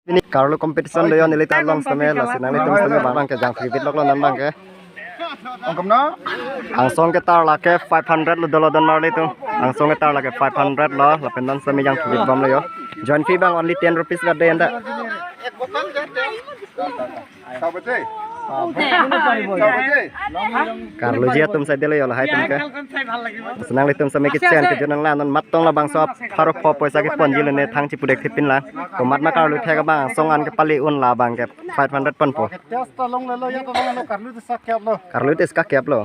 Ini kalau competition leon nilai talong sama lah senang itu sama barang ke jang free lok lo nan bang ke Angkam na? angsong ke tar lah ke 500 lo dolo dan marli tu angsong ke tar lah ke 500 lo lapendan sama jang free bom lo yo join fee bang only 10 rupees gade anda Sao betul? Karlo jia tum sa dele yo lah hai tum ke senang litum sama kitchen ke jonang lan non mat tong la bang so pharok pho poisa ke ponji le ne thang chi pudek thipin la ko mat ma karlo the ka bang song an ke pali un la bang ke 500 pon po karlo itu ska kep lo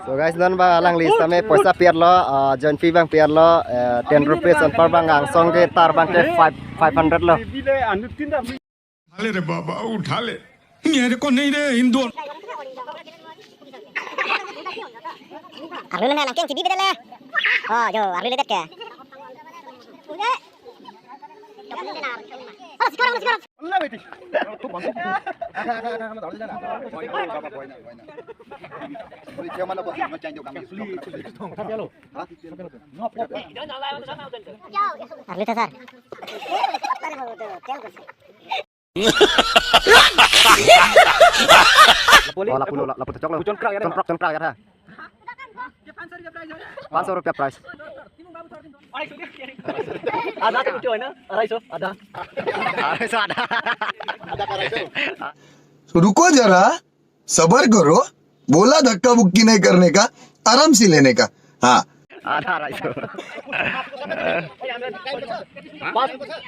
so guys dan ba alang listame poisa piar lo join fee bang piar lo 10 rupees on par bang ang song ke tar bang ke 500 lo उठा ले रे बाबा उठा ले मेरे को नहीं रे Hindu Arlu na nang keng cibi bedale. Oh, jo, arlu ledet ke. Udah. Oh, sekarang. Allah beti. Tu bantu. Boleh mana bos? Macam jauh kami. Tapi lo. Arlu tasar. oh lapu cocok lo concrak ya 500 rupiah price ada tu cuy na araiso ada तो रुको जरा सबर करो बोला धक्का बुक्की नहीं करने का आराम से लेने का हाँ ada itu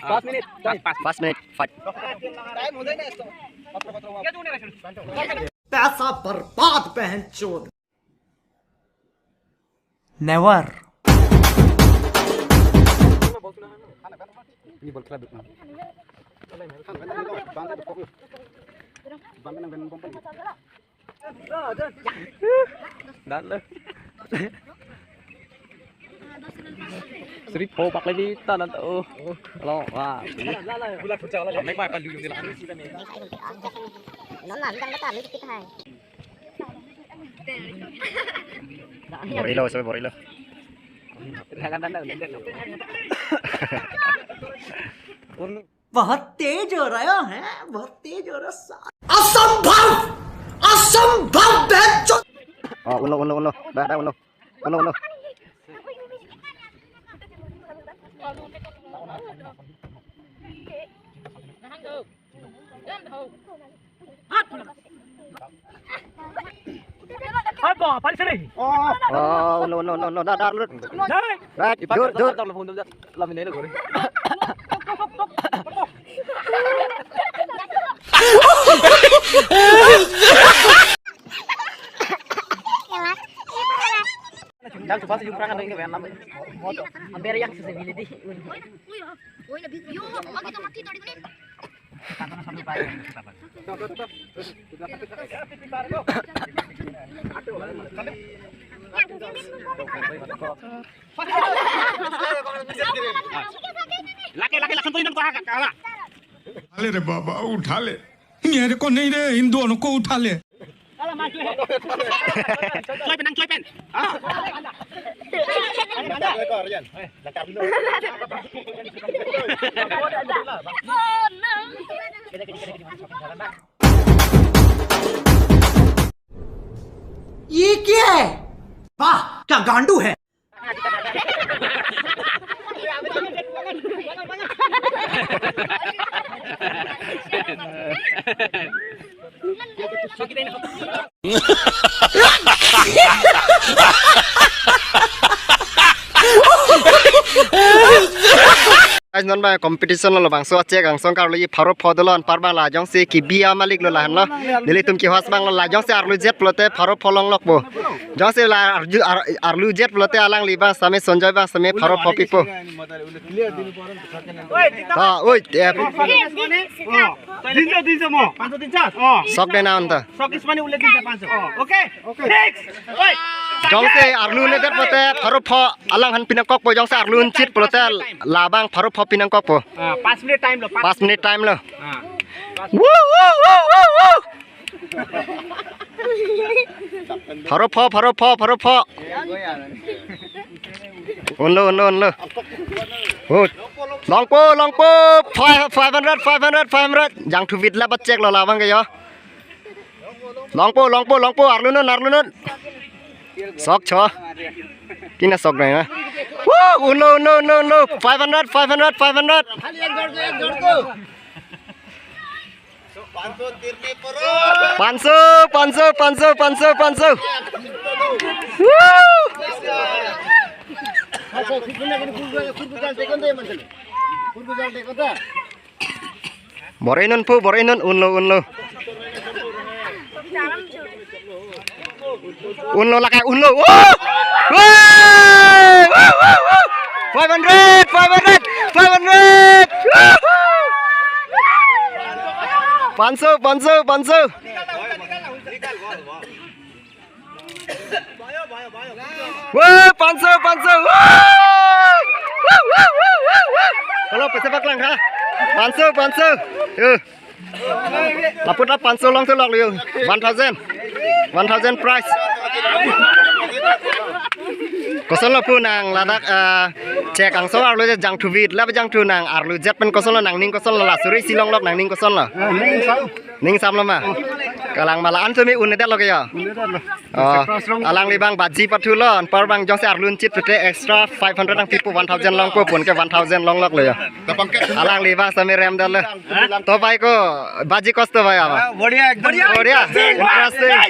5 minit 5 menit fight पैसा बर्बाद बहन चोद never ini bol kelabut dan le Sri po pak lagi tanan tu lo wah bulat bocah lah mấy bài còn lưu dùng Nó làm đang bắt kita hai. borilo sampai borilo बहुत तेज हो रहा है बहुत तेज हो रहा असंभव बेचो oh ulo dah ulo apa paling sering oh no dah lut right dur telepon tu làm ini rồi Jangan coba sejumlah kan ini kan hampir yang accessibility. Oi, lebih yo, kita mati tadi ni. Laki langsung tuh kau kalah. उठा ले रे बाबा उठा ले मेरे को नहीं रे हिंदुओं को उठा ले Cuy pen. ये क्या है? वाह, क्या गांडू है? guys non ba competition lo bang so check ang song kar lo yi pharo phodolon par bang la jong se ki bia malik lo la han lo dili tum ki hos bang lo la jong se arlu jet plote pharo pholong lok bo jong se la arlu jet plote alang li bang same sonjoy bang same pharo phopi po ha oi Dinsa mo. 500 sok de na anta Sok is money ulit dinsa 500. Okay. Next. Oi. jong se arlu le det plote pharo pho alang han pinakok bo jong se arlu chit plote la bang pharo pho pinakok po 5 minit time lo. 5 minute time lo pharo pho Unlo. Oh, long po. 500. Yang tu vid lah cek lo lawang kayo. Long po. Arlunun. Sok cho. Kina sok này nè. Woo, no. 500. 500. Woo! Borenon unlo. Unlo lah kayak unlo. Woo! 500. 500. Wah, 500. Kalau pesepak lang ha. 500. Laput lah 500 long tu lok liu. 1,000 price. Kosong lah pun nang ladak cek ang so arlu jang tu vid lah jang tu nang arlu jet pen kosong lah nang ning kosong lah suri silong lok nang ning kosong lah. Ning sam lah mah. Kalang malaan tu mi unedat lok ya. Alang libang baji patulon par bang jong se arlun chit pete extra 500 nang tipu 1,000 long ko pun ke 1,000 long lok le ya. Alang libang sami rem dal le. To bai ko baji cost to bai apa? बढ़िया. Interesting.